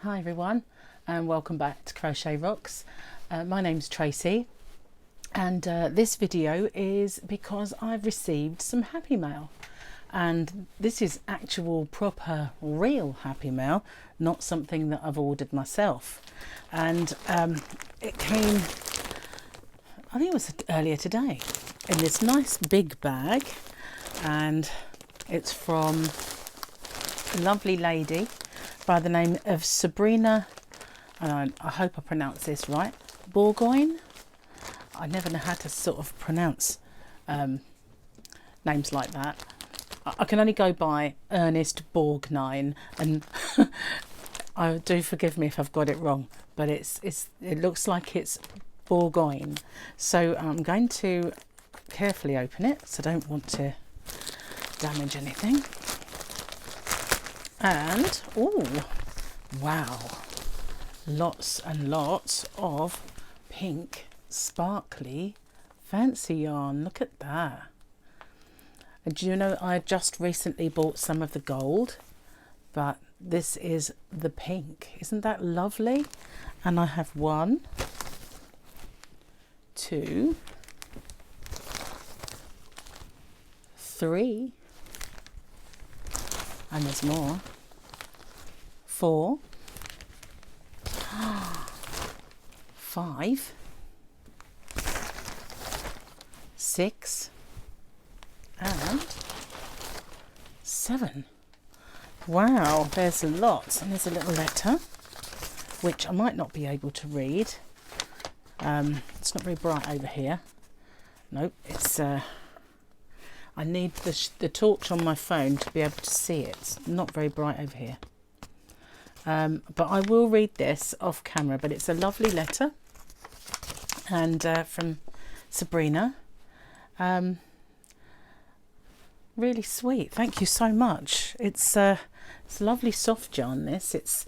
Hi everyone, and welcome back to Crochet Rocks. My name's Tracy, and this video is because I've received some happy mail, and this is actual proper real happy mail, not something that I've ordered myself. And it came, I think it was earlier today, in this nice big bag, and it's from a lovely lady by the name of Sabrina, and I hope I pronounce this right, Bourgogne. I never know how to sort of pronounce names like that. I can only go by Ernest Bourgogne, and I do forgive me if I've got it wrong, but it looks like it's Bourgogne. So I'm going to carefully open it, so I don't want to damage anything. And, oh, wow, lots and lots of pink, sparkly, fancy yarn. Look at that. And do you know, I just recently bought some of the gold, but this is the pink. Isn't that lovely? And I have 1, 2, 3, and there's more, 4, 5, 6, and 7. Wow, there's lots. And there's a little letter which I might not be able to read. It's not very bright over here. Nope, it's I need the torch on my phone to be able to see it. It's not very bright over here. But I will read this off camera, but it's a lovely letter, and from Sabrina. Really sweet. Thank you so much. It's lovely soft yarn, this.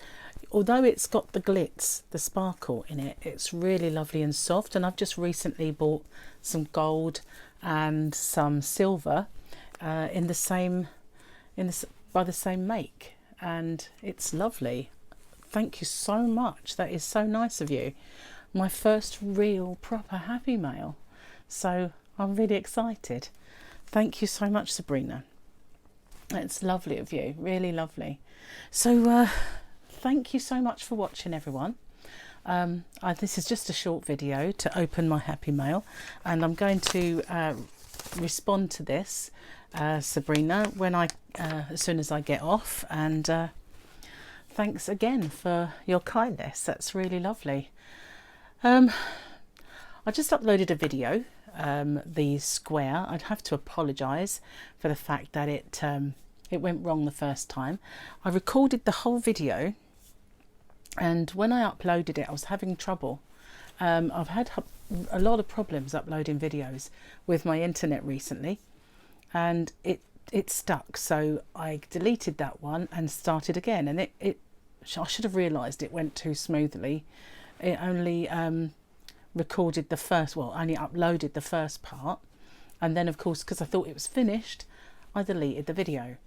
Although it's got the glitz, the sparkle in it, it's really lovely and soft. And I've just recently bought some gold and some silver by the same make, and it's lovely. Thank you so much. That is so nice of you. My first real proper happy mail, so I'm really excited. Thank you so much, Sabrina. It's lovely of you, really lovely. So thank you so much for watching, everyone. This is just a short video to open my happy mail, and I'm going to respond to this, Sabrina, when as soon as I get off. And thanks again for your kindness. That's really lovely. I just uploaded a video, the square. I'd have to apologise for the fact that it went wrong the first time. I recorded the whole video, and when I uploaded it I was having trouble. I've had a lot of problems uploading videos with my internet recently, and it stuck, so I deleted that one and started again, and I should have realised it went too smoothly. It only recorded the first, well, only uploaded the first part, and then of course, because I thought it was finished, I deleted the video,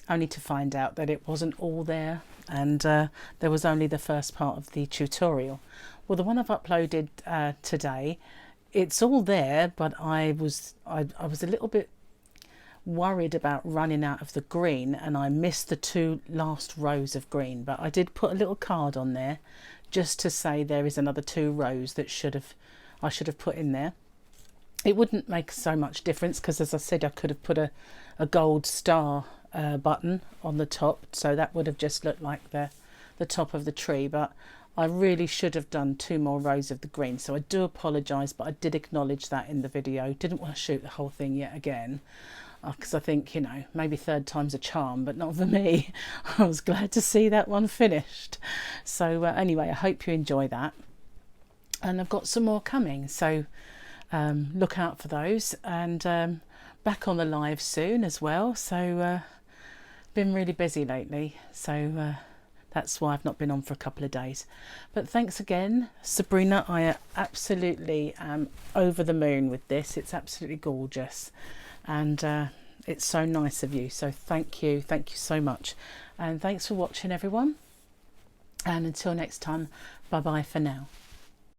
only to find out that it wasn't all there, and there was only the first part of the tutorial. Well, the one I've uploaded today, it's all there, but I was a little bit worried about running out of the green, and I missed the 2 last rows of green, but I did put a little card on there just to say there is another 2 rows that I should have put in there. It wouldn't make so much difference because, as I said, I could have put a gold star button on the top, so that would have just looked like the top of the tree, but I really should have done 2 more rows of the green, so I do apologise, but I did acknowledge that in the video. Didn't want to shoot the whole thing yet again, because I think, you know, maybe 3rd time's a charm, but not for me. I was glad to see that one finished. So anyway, I hope you enjoy that, and I've got some more coming, so look out for those, and back on the live soon as well. So been really busy lately, so that's why I've not been on for a couple of days. But thanks again, Sabrina. I absolutely am over the moon with this. It's absolutely gorgeous, and it's so nice of you. So thank you so much, and thanks for watching, everyone. And until next time, bye bye for now.